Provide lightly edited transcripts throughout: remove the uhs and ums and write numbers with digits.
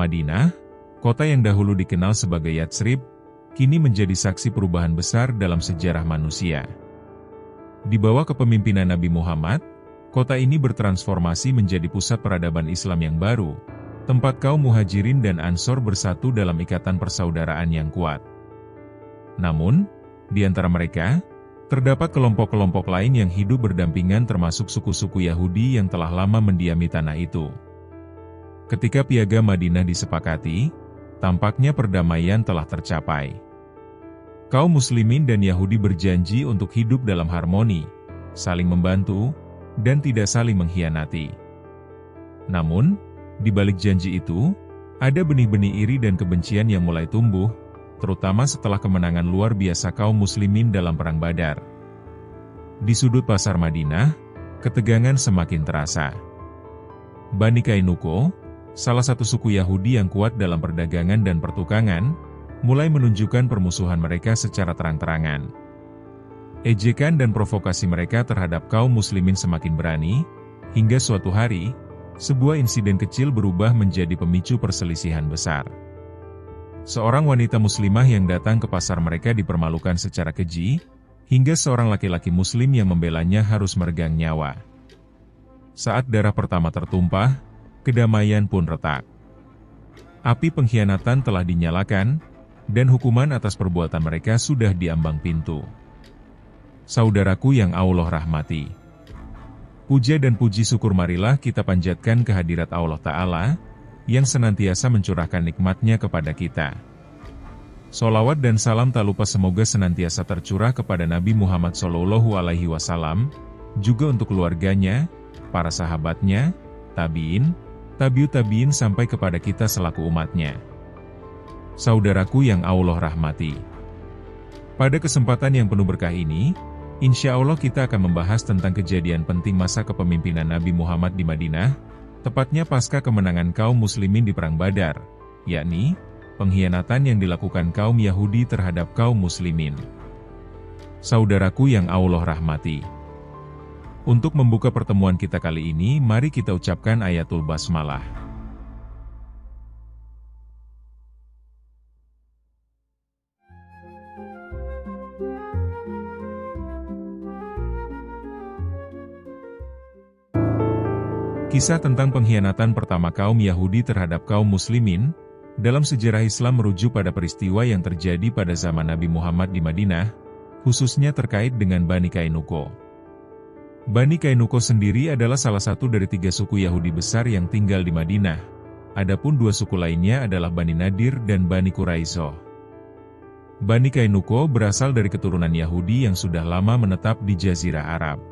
Madinah, kota yang dahulu dikenal sebagai Yatsrib, kini menjadi saksi perubahan besar dalam sejarah manusia. Di bawah kepemimpinan Nabi Muhammad, kota ini bertransformasi menjadi pusat peradaban Islam yang baru, tempat kaum Muhajirin dan Ansor bersatu dalam ikatan persaudaraan yang kuat. Namun, di antara mereka, terdapat kelompok-kelompok lain yang hidup berdampingan termasuk suku-suku Yahudi yang telah lama mendiami tanah itu. Ketika piagam Madinah disepakati, tampaknya perdamaian telah tercapai. Kaum Muslimin dan Yahudi berjanji untuk hidup dalam harmoni, saling membantu, dan tidak saling mengkhianati. Namun, di balik janji itu, ada benih-benih iri dan kebencian yang mulai tumbuh, terutama setelah kemenangan luar biasa kaum Muslimin dalam Perang Badar. Di sudut pasar Madinah, ketegangan semakin terasa. Bani Kainuko, salah satu suku Yahudi yang kuat dalam perdagangan dan pertukangan, mulai menunjukkan permusuhan mereka secara terang-terangan. Ejekan dan provokasi mereka terhadap kaum Muslimin semakin berani, hingga suatu hari, sebuah insiden kecil berubah menjadi pemicu perselisihan besar. Seorang wanita muslimah yang datang ke pasar mereka dipermalukan secara keji, hingga seorang laki-laki muslim yang membelanya harus meregang nyawa. Saat darah pertama tertumpah, kedamaian pun retak. Api pengkhianatan telah dinyalakan, dan hukuman atas perbuatan mereka sudah diambang pintu. Saudaraku yang Allah rahmati, puja dan puji syukur marilah kita panjatkan kehadirat Allah Ta'ala, yang senantiasa mencurahkan nikmat-Nya kepada kita. Sholawat dan salam tak lupa semoga senantiasa tercurah kepada Nabi Muhammad SAW, juga untuk keluarganya, para sahabatnya, tabi'in, tabi'ut tabi'in sampai kepada kita selaku umatnya. Saudaraku yang Allah rahmati, pada kesempatan yang penuh berkah ini, insya Allah kita akan membahas tentang kejadian penting masa kepemimpinan Nabi Muhammad di Madinah, tepatnya pasca kemenangan kaum Muslimin di Perang Badar, yakni pengkhianatan yang dilakukan kaum Yahudi terhadap kaum Muslimin. Saudaraku yang Allah rahmati, untuk membuka pertemuan kita kali ini, mari kita ucapkan ayatul basmalah. Kisah tentang pengkhianatan pertama kaum Yahudi terhadap kaum Muslimin dalam sejarah Islam merujuk pada peristiwa yang terjadi pada zaman Nabi Muhammad di Madinah, khususnya terkait dengan Bani Kainuko. Bani Kainuko sendiri adalah salah satu dari 3 suku Yahudi besar yang tinggal di Madinah. Adapun 2 suku lainnya adalah Bani Nadir dan Bani Quraizoh. Bani Kainuko berasal dari keturunan Yahudi yang sudah lama menetap di Jazirah Arab.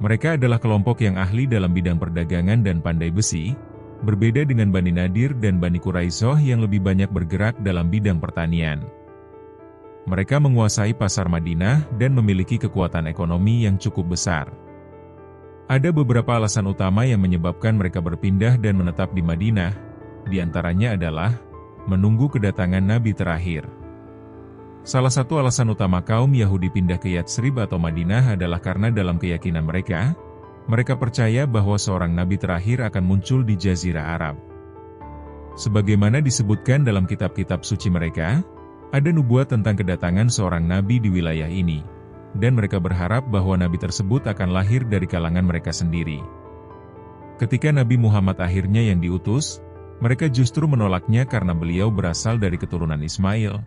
Mereka adalah kelompok yang ahli dalam bidang perdagangan dan pandai besi, berbeda dengan Bani Nadir dan Bani Quraizoh yang lebih banyak bergerak dalam bidang pertanian. Mereka menguasai pasar Madinah dan memiliki kekuatan ekonomi yang cukup besar. Ada beberapa alasan utama yang menyebabkan mereka berpindah dan menetap di Madinah, di antaranya adalah menunggu kedatangan Nabi terakhir. Salah satu alasan utama kaum Yahudi pindah ke Yatsrib atau Madinah adalah karena dalam keyakinan mereka, mereka percaya bahwa seorang Nabi terakhir akan muncul di Jazirah Arab. Sebagaimana disebutkan dalam kitab-kitab suci mereka, ada nubuat tentang kedatangan seorang Nabi di wilayah ini, dan mereka berharap bahwa Nabi tersebut akan lahir dari kalangan mereka sendiri. Ketika Nabi Muhammad akhirnya yang diutus, mereka justru menolaknya karena beliau berasal dari keturunan Ismail,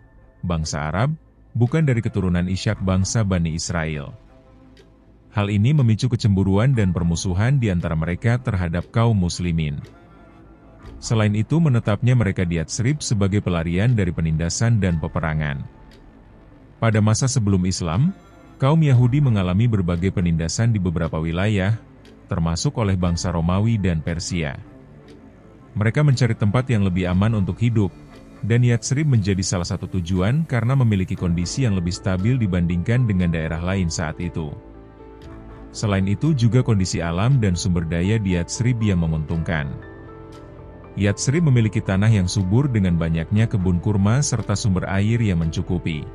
bangsa Arab, bukan dari keturunan Ishak bangsa Bani Israel. Hal ini memicu kecemburuan dan permusuhan di antara mereka terhadap kaum Muslimin. Selain itu menetapnya mereka di Yatsrib sebagai pelarian dari penindasan dan peperangan. Pada masa sebelum Islam, kaum Yahudi mengalami berbagai penindasan di beberapa wilayah, termasuk oleh bangsa Romawi dan Persia. Mereka mencari tempat yang lebih aman untuk hidup, dan Yatsrib menjadi salah satu tujuan karena memiliki kondisi yang lebih stabil dibandingkan dengan daerah lain saat itu. Selain itu juga kondisi alam dan sumber daya di Yatsrib yang menguntungkan. Yatsrib memiliki tanah yang subur dengan banyaknya kebun kurma serta sumber air yang mencukupi.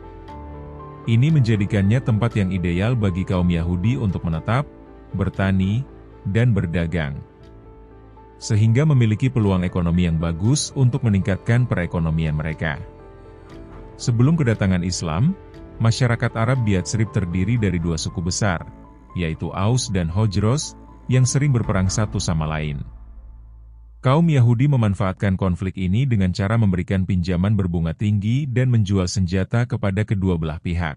Ini menjadikannya tempat yang ideal bagi kaum Yahudi untuk menetap, bertani, dan berdagang. sehingga memiliki peluang ekonomi yang bagus untuk meningkatkan perekonomian mereka. Sebelum kedatangan Islam, masyarakat Arab di Yatsrib terdiri dari dua suku besar, yaitu Aus dan Khazraj, yang sering berperang satu sama lain. Kaum Yahudi memanfaatkan konflik ini dengan cara memberikan pinjaman berbunga tinggi dan menjual senjata kepada kedua belah pihak.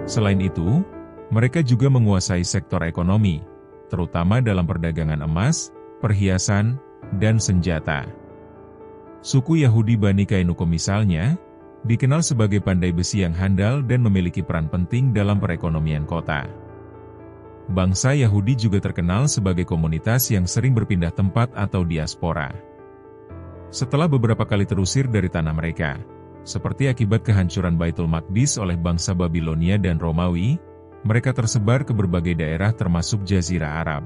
Selain itu, mereka juga menguasai sektor ekonomi, terutama dalam perdagangan emas, perhiasan, dan senjata. Suku Yahudi Bani Kainuko misalnya, dikenal sebagai pandai besi yang handal dan memiliki peran penting dalam perekonomian kota. Bangsa Yahudi juga terkenal sebagai komunitas yang sering berpindah tempat atau diaspora. Setelah beberapa kali terusir dari tanah mereka, seperti akibat kehancuran Baitul Maqdis oleh bangsa Babilonia dan Romawi, mereka tersebar ke berbagai daerah termasuk Jazirah Arab.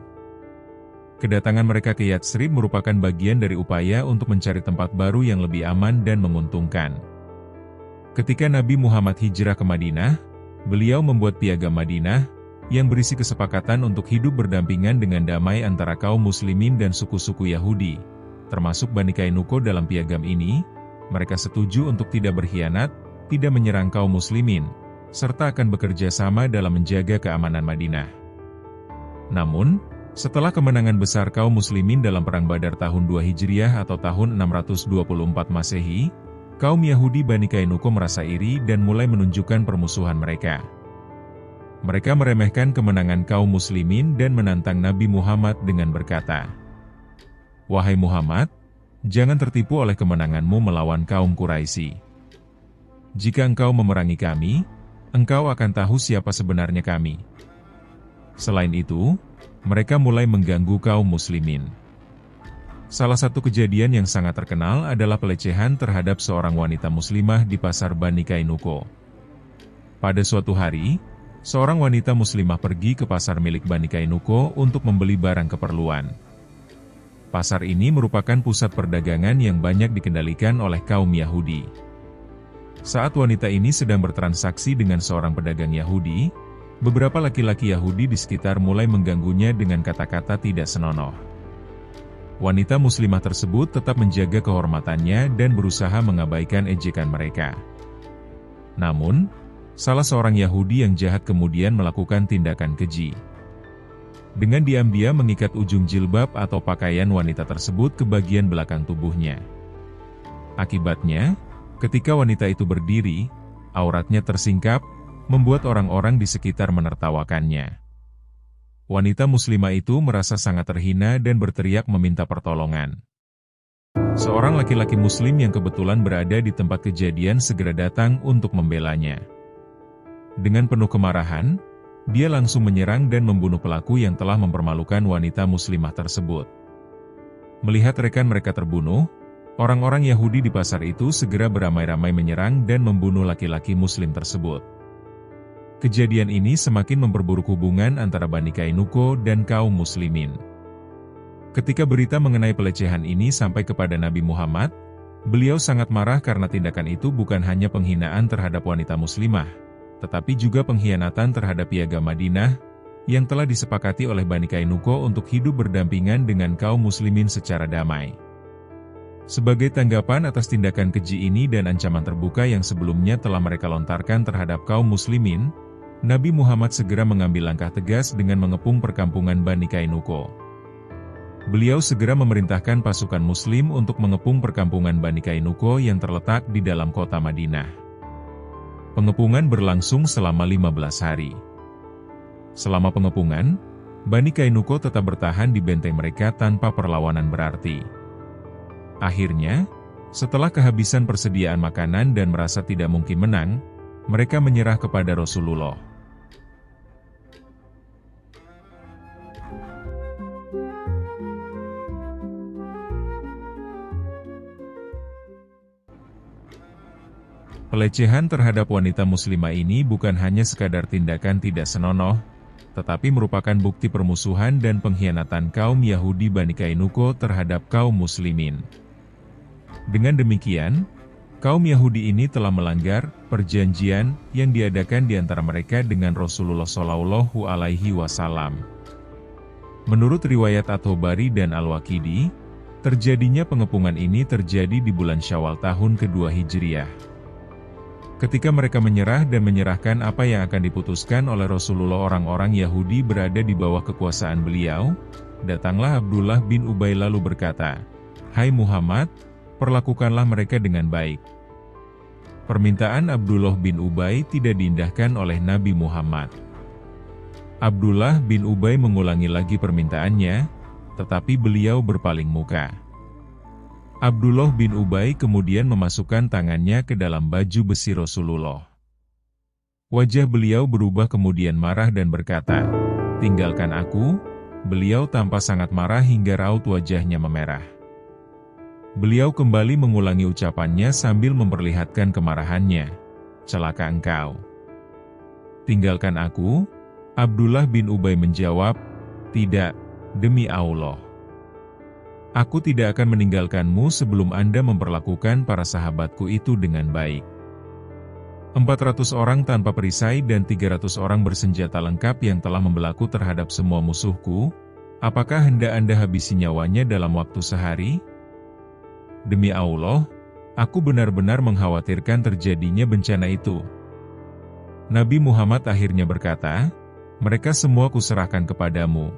Kedatangan mereka ke Yatsrib merupakan bagian dari upaya untuk mencari tempat baru yang lebih aman dan menguntungkan. Ketika Nabi Muhammad hijrah ke Madinah, beliau membuat piagam Madinah, yang berisi kesepakatan untuk hidup berdampingan dengan damai antara kaum muslimin dan suku-suku Yahudi, termasuk Bani Kainuko. Dalam piagam ini, mereka setuju untuk tidak berkhianat, tidak menyerang kaum muslimin, serta akan bekerja sama dalam menjaga keamanan Madinah. Namun, setelah kemenangan besar kaum muslimin dalam Perang Badar tahun 2 Hijriah atau tahun 624 Masehi, kaum Yahudi Bani Kainuko merasa iri dan mulai menunjukkan permusuhan mereka. Mereka meremehkan kemenangan kaum muslimin dan menantang Nabi Muhammad dengan berkata, "Wahai Muhammad, jangan tertipu oleh kemenanganmu melawan kaum Quraisy. Jika engkau memerangi kami, engkau akan tahu siapa sebenarnya kami." Selain itu, mereka mulai mengganggu kaum muslimin. Salah satu kejadian yang sangat terkenal adalah pelecehan terhadap seorang wanita muslimah di pasar Bani Kainuko. Pada suatu hari, seorang wanita muslimah pergi ke pasar milik Bani Kainuko untuk membeli barang keperluan. Pasar ini merupakan pusat perdagangan yang banyak dikendalikan oleh kaum Yahudi. Saat wanita ini sedang bertransaksi dengan seorang pedagang Yahudi, beberapa laki-laki Yahudi di sekitar mulai mengganggunya dengan kata-kata tidak senonoh. Wanita muslimah tersebut tetap menjaga kehormatannya dan berusaha mengabaikan ejekan mereka. Namun, salah seorang Yahudi yang jahat kemudian melakukan tindakan keji. Dengan diam-diam mengikat ujung jilbab atau pakaian wanita tersebut ke bagian belakang tubuhnya. Akibatnya, ketika wanita itu berdiri, auratnya tersingkap, membuat orang-orang di sekitar menertawakannya. Wanita muslimah itu merasa sangat terhina dan berteriak meminta pertolongan. Seorang laki-laki muslim yang kebetulan berada di tempat kejadian segera datang untuk membelanya. Dengan penuh kemarahan, dia langsung menyerang dan membunuh pelaku yang telah mempermalukan wanita muslimah tersebut. Melihat rekan mereka terbunuh, orang-orang Yahudi di pasar itu segera beramai-ramai menyerang dan membunuh laki-laki muslim tersebut. Kejadian ini semakin memperburuk hubungan antara Bani Kainuko dan kaum muslimin. Ketika berita mengenai pelecehan ini sampai kepada Nabi Muhammad, beliau sangat marah karena tindakan itu bukan hanya penghinaan terhadap wanita muslimah, tetapi juga pengkhianatan terhadap piagam Madinah, yang telah disepakati oleh Bani Kainuko untuk hidup berdampingan dengan kaum muslimin secara damai. Sebagai tanggapan atas tindakan keji ini dan ancaman terbuka yang sebelumnya telah mereka lontarkan terhadap kaum muslimin, Nabi Muhammad segera mengambil langkah tegas dengan mengepung perkampungan Bani Kainuko. Beliau segera memerintahkan pasukan muslim untuk mengepung perkampungan Bani Kainuko yang terletak di dalam kota Madinah. Pengepungan berlangsung selama 15 hari. Selama pengepungan, Bani Kainuko tetap bertahan di benteng mereka tanpa perlawanan berarti. Akhirnya, setelah kehabisan persediaan makanan dan merasa tidak mungkin menang, mereka menyerah kepada Rasulullah. Pelecehan terhadap wanita muslimah ini bukan hanya sekadar tindakan tidak senonoh, tetapi merupakan bukti permusuhan dan pengkhianatan kaum Yahudi Bani Kainuko terhadap kaum muslimin. Dengan demikian, kaum Yahudi ini telah melanggar perjanjian yang diadakan di antara mereka dengan Rasulullah Shallallahu Alaihi Wasallam. Menurut riwayat At-Tabari dan Al-Waqidi, terjadinya pengepungan ini terjadi di bulan Syawal tahun kedua Hijriah. Ketika mereka menyerah dan menyerahkan apa yang akan diputuskan oleh Rasulullah, orang-orang Yahudi berada di bawah kekuasaan beliau, datanglah Abdullah bin Ubay lalu berkata, "Hai Muhammad, perlakukanlah mereka dengan baik." Permintaan Abdullah bin Ubay tidak diindahkan oleh Nabi Muhammad. Abdullah bin Ubay mengulangi lagi permintaannya, tetapi beliau berpaling muka. Abdullah bin Ubay kemudian memasukkan tangannya ke dalam baju besi Rasulullah. Wajah beliau berubah kemudian marah dan berkata, "Tinggalkan aku." Beliau tampak sangat marah hingga raut wajahnya memerah. Beliau kembali mengulangi ucapannya sambil memperlihatkan kemarahannya, "Celaka engkau. Tinggalkan aku." Abdullah bin Ubay menjawab, "Tidak, demi Allah. Aku tidak akan meninggalkanmu sebelum Anda memperlakukan para sahabatku itu dengan baik." 400 orang tanpa perisai dan 300 orang bersenjata lengkap yang telah membelaku terhadap semua musuhku, apakah hendak Anda habisi nyawanya dalam waktu sehari? Demi Allah, aku benar-benar mengkhawatirkan terjadinya bencana itu. Nabi Muhammad akhirnya berkata, "Mereka semua kuserahkan kepadamu,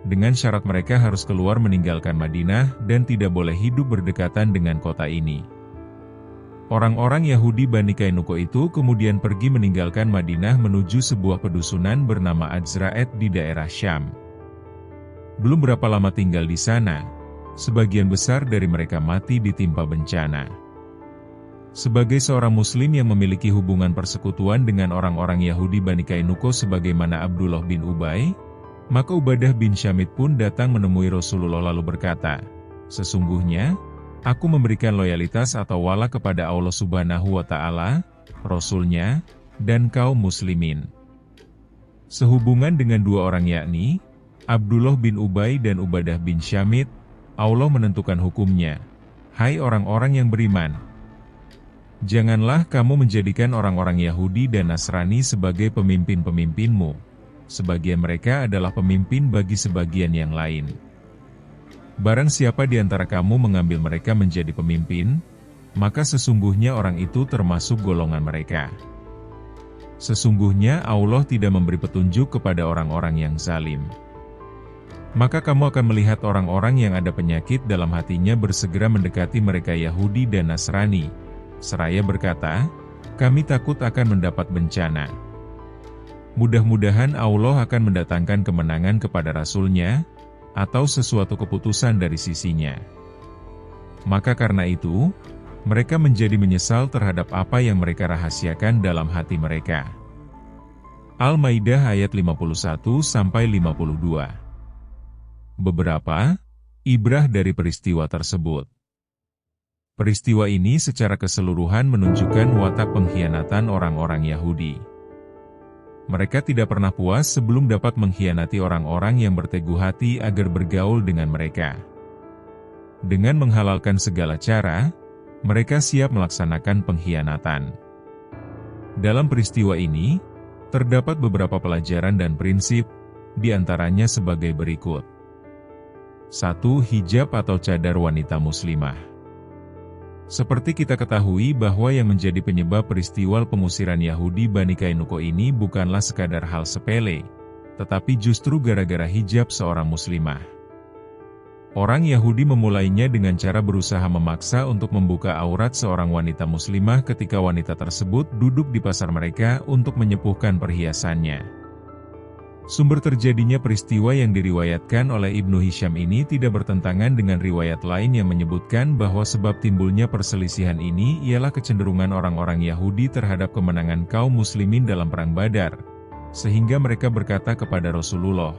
dengan syarat mereka harus keluar meninggalkan Madinah dan tidak boleh hidup berdekatan dengan kota ini." Orang-orang Yahudi Bani Qainuqa itu kemudian pergi meninggalkan Madinah menuju sebuah pedusunan bernama Adzra'at di daerah Syam. Belum berapa lama tinggal di sana, sebagian besar dari mereka mati ditimpa bencana. Sebagai seorang Muslim yang memiliki hubungan persekutuan dengan orang-orang Yahudi Bani Qainuqa sebagaimana Abdullah bin Ubay, maka Ubadah bin Syamit pun datang menemui Rasulullah lalu berkata, "Sesungguhnya, aku memberikan loyalitas atau wala kepada Allah Subhanahu wa Ta'ala, Rasul-Nya, dan kaum Muslimin." Sehubungan dengan dua orang yakni, Abdullah bin Ubay dan Ubadah bin Syamit, Allah menentukan hukumnya, "Hai orang-orang yang beriman, janganlah kamu menjadikan orang-orang Yahudi dan Nasrani sebagai pemimpin-pemimpinmu, sebagian mereka adalah pemimpin bagi sebagian yang lain. Barang siapa di antara kamu mengambil mereka menjadi pemimpin, maka sesungguhnya orang itu termasuk golongan mereka. Sesungguhnya Allah tidak memberi petunjuk kepada orang-orang yang zalim. Maka kamu akan melihat orang-orang yang ada penyakit dalam hatinya bersegera mendekati mereka Yahudi dan Nasrani, seraya berkata, kami takut akan mendapat bencana. Mudah-mudahan Allah akan mendatangkan kemenangan kepada Rasul-Nya, atau sesuatu keputusan dari sisinya. Maka karena itu, mereka menjadi menyesal terhadap apa yang mereka rahasiakan dalam hati mereka. Al-Maidah ayat 51-52. Beberapa ibrah dari peristiwa tersebut. Peristiwa ini secara keseluruhan menunjukkan watak pengkhianatan orang-orang Yahudi. Mereka tidak pernah puas sebelum dapat mengkhianati orang-orang yang berteguh hati agar bergaul dengan mereka. Dengan menghalalkan segala cara, mereka siap melaksanakan pengkhianatan. Dalam peristiwa ini, terdapat beberapa pelajaran dan prinsip, di antaranya sebagai berikut. 1. Hijab atau cadar wanita muslimah. Seperti kita ketahui bahwa yang menjadi penyebab peristiwa pengusiran Yahudi Bani Qainuqa ini bukanlah sekadar hal sepele, tetapi justru gara-gara hijab seorang muslimah. Orang Yahudi memulainya dengan cara berusaha memaksa untuk membuka aurat seorang wanita muslimah ketika wanita tersebut duduk di pasar mereka untuk menyepuhkan perhiasannya. Sumber terjadinya peristiwa yang diriwayatkan oleh Ibnu Hisham ini tidak bertentangan dengan riwayat lain yang menyebutkan bahwa sebab timbulnya perselisihan ini ialah kecenderungan orang-orang Yahudi terhadap kemenangan kaum muslimin dalam perang Badar, sehingga mereka berkata kepada Rasulullah,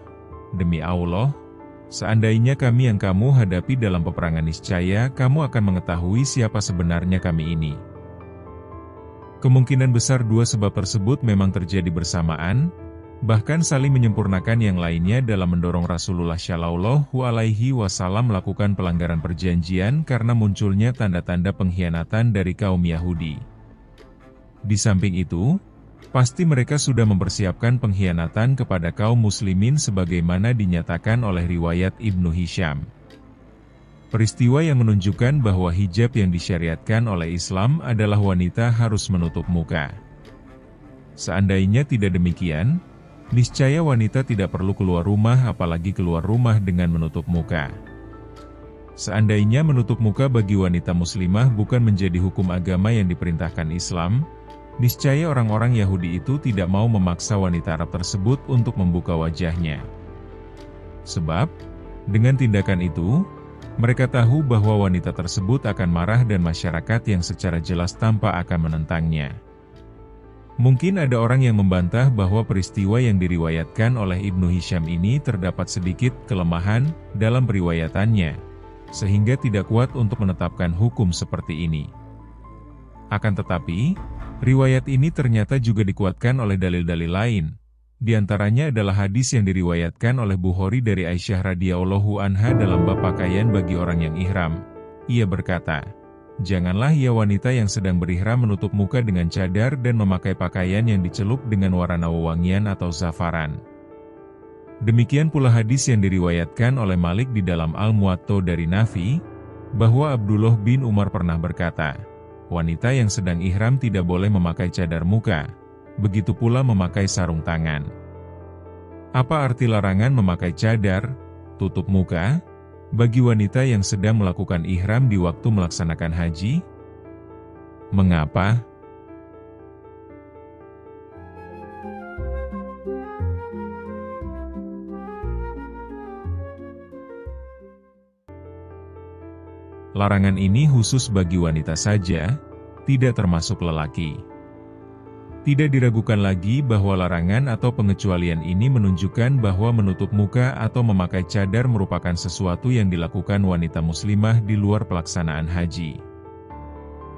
"Demi Allah, seandainya kami yang kamu hadapi dalam peperangan niscaya kamu akan mengetahui siapa sebenarnya kami ini." Kemungkinan besar dua sebab tersebut memang terjadi bersamaan, bahkan saling menyempurnakan yang lainnya dalam mendorong Rasulullah Shallallahu Alaihi Wasallam melakukan pelanggaran perjanjian karena munculnya tanda-tanda pengkhianatan dari kaum Yahudi. Di samping itu, Pasti mereka sudah mempersiapkan pengkhianatan kepada kaum muslimin sebagaimana dinyatakan oleh riwayat Ibnu Hisham. Peristiwa yang menunjukkan bahwa hijab yang disyariatkan oleh Islam adalah wanita harus menutup muka. Seandainya tidak demikian, niscaya wanita tidak perlu keluar rumah apalagi keluar rumah dengan menutup muka. Seandainya menutup muka bagi wanita muslimah bukan menjadi hukum agama yang diperintahkan Islam, niscaya orang-orang Yahudi itu tidak mau memaksa wanita Arab tersebut untuk membuka wajahnya. Sebab, dengan tindakan itu, mereka tahu bahwa wanita tersebut akan marah dan masyarakat yang secara jelas tampak akan menentangnya. Mungkin ada orang yang membantah bahwa peristiwa yang diriwayatkan oleh Ibnu Hisham ini terdapat sedikit kelemahan dalam periwayatannya, sehingga tidak kuat untuk menetapkan hukum seperti ini. Akan tetapi, riwayat ini ternyata juga dikuatkan oleh dalil-dalil lain. Di antaranya adalah hadis yang diriwayatkan oleh Bukhari dari Aisyah radhiyallahu anha dalam bab pakaian bagi orang yang ihram. Ia berkata, "Janganlah ia wanita yang sedang berihram menutup muka dengan cadar dan memakai pakaian yang dicelup dengan warna wewangian atau zafaran." Demikian pula hadis yang diriwayatkan oleh Malik di dalam Al-Muwatta dari Nafi, bahwa Abdullah bin Umar pernah berkata, "Wanita yang sedang ihram tidak boleh memakai cadar muka, begitu pula memakai sarung tangan." Apa arti larangan memakai cadar, tutup muka, bagi wanita yang sedang melakukan ihram di waktu melaksanakan haji? Mengapa? Larangan ini khusus bagi wanita saja, tidak termasuk lelaki. Tidak diragukan lagi bahwa larangan atau pengecualian ini menunjukkan bahwa menutup muka atau memakai cadar merupakan sesuatu yang dilakukan wanita muslimah di luar pelaksanaan haji.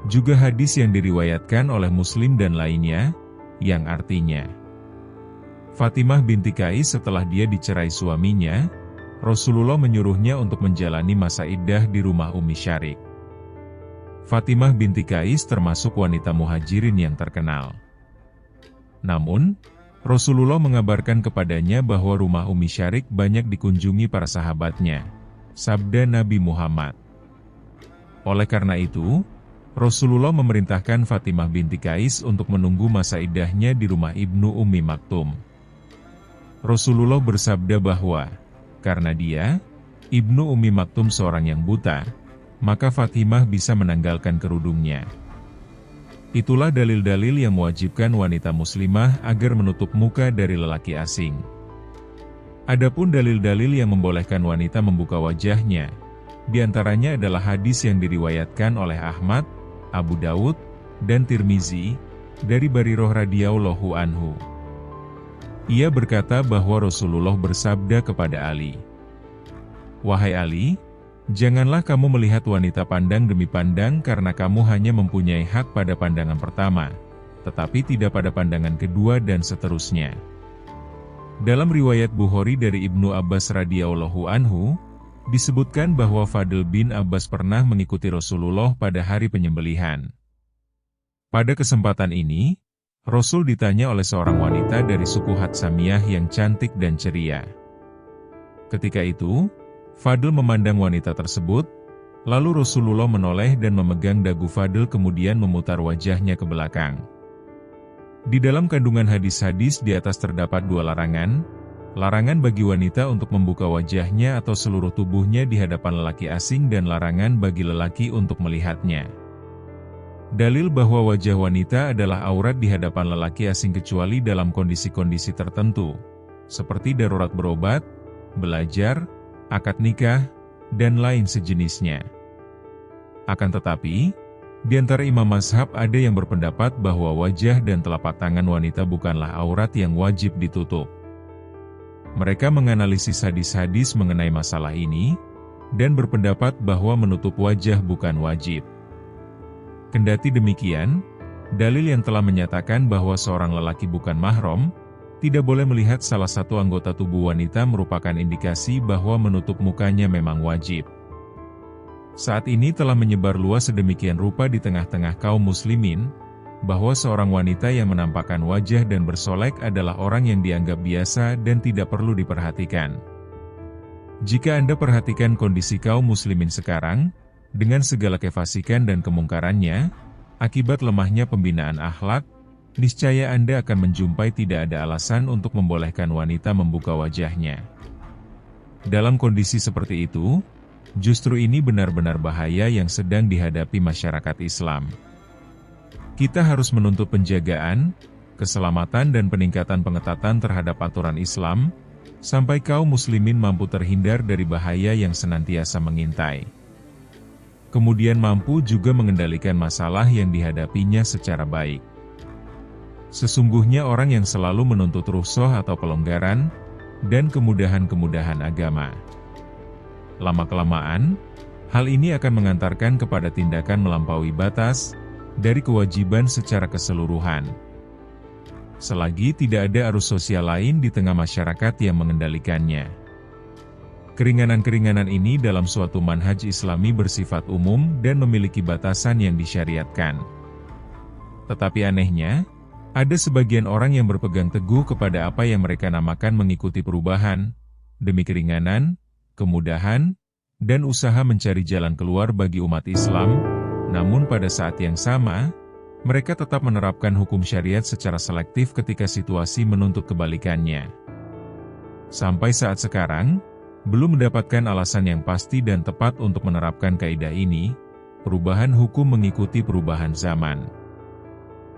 Juga hadis yang diriwayatkan oleh Muslim dan lainnya, yang artinya, Fatimah binti Qais setelah dia dicerai suaminya, Rasulullah menyuruhnya untuk menjalani masa iddah di rumah Ummi Syarik. Fatimah binti Qais termasuk wanita muhajirin yang terkenal. Namun, Rasulullah mengabarkan kepadanya bahwa rumah Ummi Syarik banyak dikunjungi para sahabatnya. Sabda Nabi Muhammad. Oleh karena itu, Rasulullah memerintahkan Fatimah binti Qais untuk menunggu masa iddahnya di rumah Ibnu Ummi Maktum. Rasulullah bersabda bahwa, karena dia, Ibnu Ummi Maktum seorang yang buta, maka Fatimah bisa menanggalkan kerudungnya. Itulah dalil-dalil yang mewajibkan wanita muslimah agar menutup muka dari lelaki asing. Adapun dalil-dalil yang membolehkan wanita membuka wajahnya, di antaranya adalah hadis yang diriwayatkan oleh Ahmad, Abu Dawud, dan Tirmizi, dari Barirah radhiyallahu anhu. Ia berkata bahwa Rasulullah bersabda kepada Ali, "Wahai Ali, janganlah kamu melihat wanita pandang demi pandang karena kamu hanya mempunyai hak pada pandangan pertama, tetapi tidak pada pandangan kedua dan seterusnya." Dalam riwayat Bukhari dari Ibnu Abbas radhiyallahu anhu, disebutkan bahwa Fadl bin Abbas pernah mengikuti Rasulullah pada hari penyembelihan. Pada kesempatan ini, Rasul ditanya oleh seorang wanita dari suku Hatsamiyah yang cantik dan ceria. Ketika itu, Fadl memandang wanita tersebut, lalu Rasulullah menoleh dan memegang dagu Fadl kemudian memutar wajahnya ke belakang. Di dalam kandungan hadis-hadis di atas terdapat dua larangan, larangan bagi wanita untuk membuka wajahnya atau seluruh tubuhnya di hadapan lelaki asing dan larangan bagi lelaki untuk melihatnya. Dalil bahwa wajah wanita adalah aurat di hadapan lelaki asing kecuali dalam kondisi-kondisi tertentu, seperti darurat berobat, belajar, akad nikah, dan lain sejenisnya. Akan tetapi, di antara imam mazhab ada yang berpendapat bahwa wajah dan telapak tangan wanita bukanlah aurat yang wajib ditutup. Mereka menganalisis hadis-hadis mengenai masalah ini, dan berpendapat bahwa menutup wajah bukan wajib. Kendati demikian, dalil yang telah menyatakan bahwa seorang lelaki bukan mahram, tidak boleh melihat salah satu anggota tubuh wanita merupakan indikasi bahwa menutup mukanya memang wajib. Saat ini telah menyebar luas sedemikian rupa di tengah-tengah kaum muslimin, bahwa seorang wanita yang menampakkan wajah dan bersolek adalah orang yang dianggap biasa dan tidak perlu diperhatikan. Jika Anda perhatikan kondisi kaum muslimin sekarang, dengan segala kefasikan dan kemungkarannya, akibat lemahnya pembinaan akhlak, niscaya Anda akan menjumpai tidak ada alasan untuk membolehkan wanita membuka wajahnya. Dalam kondisi seperti itu, justru ini benar-benar bahaya yang sedang dihadapi masyarakat Islam. Kita harus menuntut penjagaan, keselamatan dan peningkatan pengetatan terhadap aturan Islam, sampai kaum muslimin mampu terhindar dari bahaya yang senantiasa mengintai. Kemudian mampu juga mengendalikan masalah yang dihadapinya secara baik. Sesungguhnya orang yang selalu menuntut rukhsah atau pelonggaran, dan kemudahan-kemudahan agama. Lama-kelamaan, hal ini akan mengantarkan kepada tindakan melampaui batas, dari kewajiban secara keseluruhan. Selagi tidak ada arus sosial lain di tengah masyarakat yang mengendalikannya. Keringanan-keringanan ini dalam suatu manhaj Islami bersifat umum dan memiliki batasan yang disyariatkan. Tetapi anehnya, ada sebagian orang yang berpegang teguh kepada apa yang mereka namakan mengikuti perubahan, demi keringanan, kemudahan, dan usaha mencari jalan keluar bagi umat Islam. Namun pada saat yang sama, mereka tetap menerapkan hukum syariat secara selektif ketika situasi menuntut kebalikannya. Sampai saat sekarang, belum mendapatkan alasan yang pasti dan tepat untuk menerapkan kaidah ini, perubahan hukum mengikuti perubahan zaman.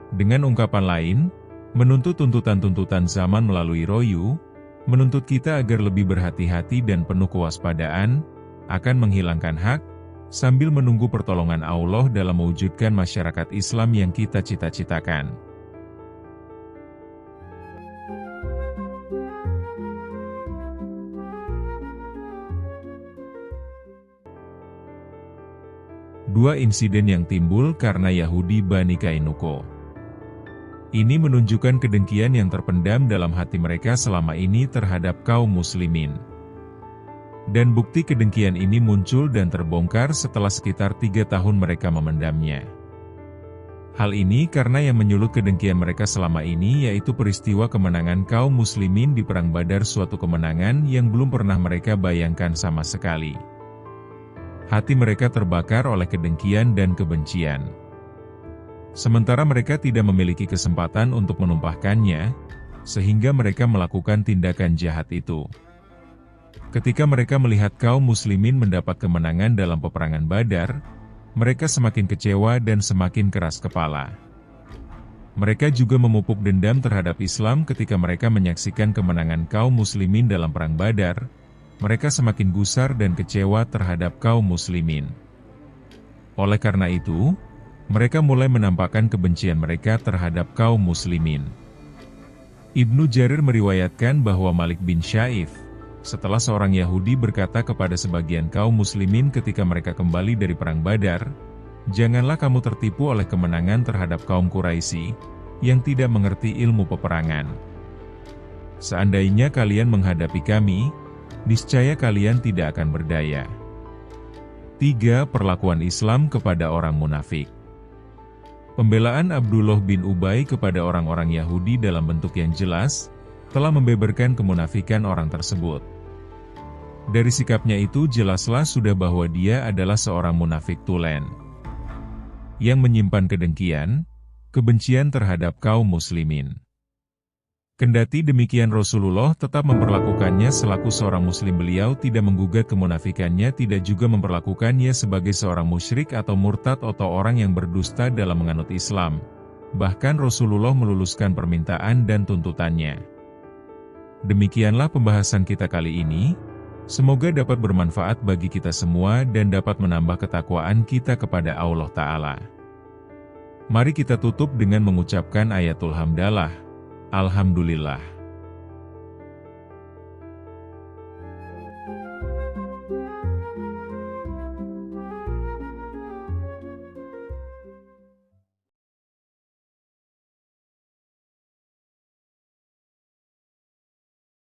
Dengan ungkapan lain, menuntut tuntutan-tuntutan zaman melalui royu, menuntut kita agar lebih berhati-hati dan penuh kewaspadaan, akan menghilangkan hak, sambil menunggu pertolongan Allah dalam mewujudkan masyarakat Islam yang kita cita-citakan. Dua insiden yang timbul karena Yahudi Bani Kainuko. Ini menunjukkan kedengkian yang terpendam dalam hati mereka selama ini terhadap kaum muslimin. Dan bukti kedengkian ini muncul dan terbongkar setelah sekitar 3 tahun mereka memendamnya. Hal ini karena yang menyulut kedengkian mereka selama ini yaitu peristiwa kemenangan kaum muslimin di Perang Badar, suatu kemenangan yang belum pernah mereka bayangkan sama sekali. Hati mereka terbakar oleh kedengkian dan kebencian. Sementara mereka tidak memiliki kesempatan untuk menumpahkannya, sehingga mereka melakukan tindakan jahat itu. Ketika mereka melihat kaum muslimin mendapat kemenangan dalam peperangan Badar, mereka semakin kecewa dan semakin keras kepala. Mereka juga memupuk dendam terhadap Islam ketika mereka menyaksikan kemenangan kaum muslimin dalam perang Badar. Mereka semakin gusar dan kecewa terhadap kaum muslimin. Oleh karena itu, mereka mulai menampakkan kebencian mereka terhadap kaum muslimin. Ibnu Jarir meriwayatkan bahwa Malik bin Syaif, setelah seorang Yahudi berkata kepada sebagian kaum muslimin ketika mereka kembali dari perang Badar, "Janganlah kamu tertipu oleh kemenangan terhadap kaum Quraisy yang tidak mengerti ilmu peperangan. Seandainya kalian menghadapi kami, niscaya kalian tidak akan berdaya." 3. Perlakuan Islam kepada orang munafik. Pembelaan Abdullah bin Ubay kepada orang-orang Yahudi dalam bentuk yang jelas, telah membeberkan kemunafikan orang tersebut. Dari sikapnya itu jelaslah sudah bahwa dia adalah seorang munafik tulen, yang menyimpan kedengkian, kebencian terhadap kaum muslimin. Kendati demikian Rasulullah tetap memperlakukannya selaku seorang muslim. Beliau tidak menggugat kemunafikannya, tidak juga memperlakukannya sebagai seorang musyrik atau murtad atau orang yang berdusta dalam menganut Islam. Bahkan Rasulullah meluluskan permintaan dan tuntutannya. Demikianlah pembahasan kita kali ini. Semoga dapat bermanfaat bagi kita semua dan dapat menambah ketakwaan kita kepada Allah Ta'ala. Mari kita tutup dengan mengucapkan ayatul hamdalah. Alhamdulillah.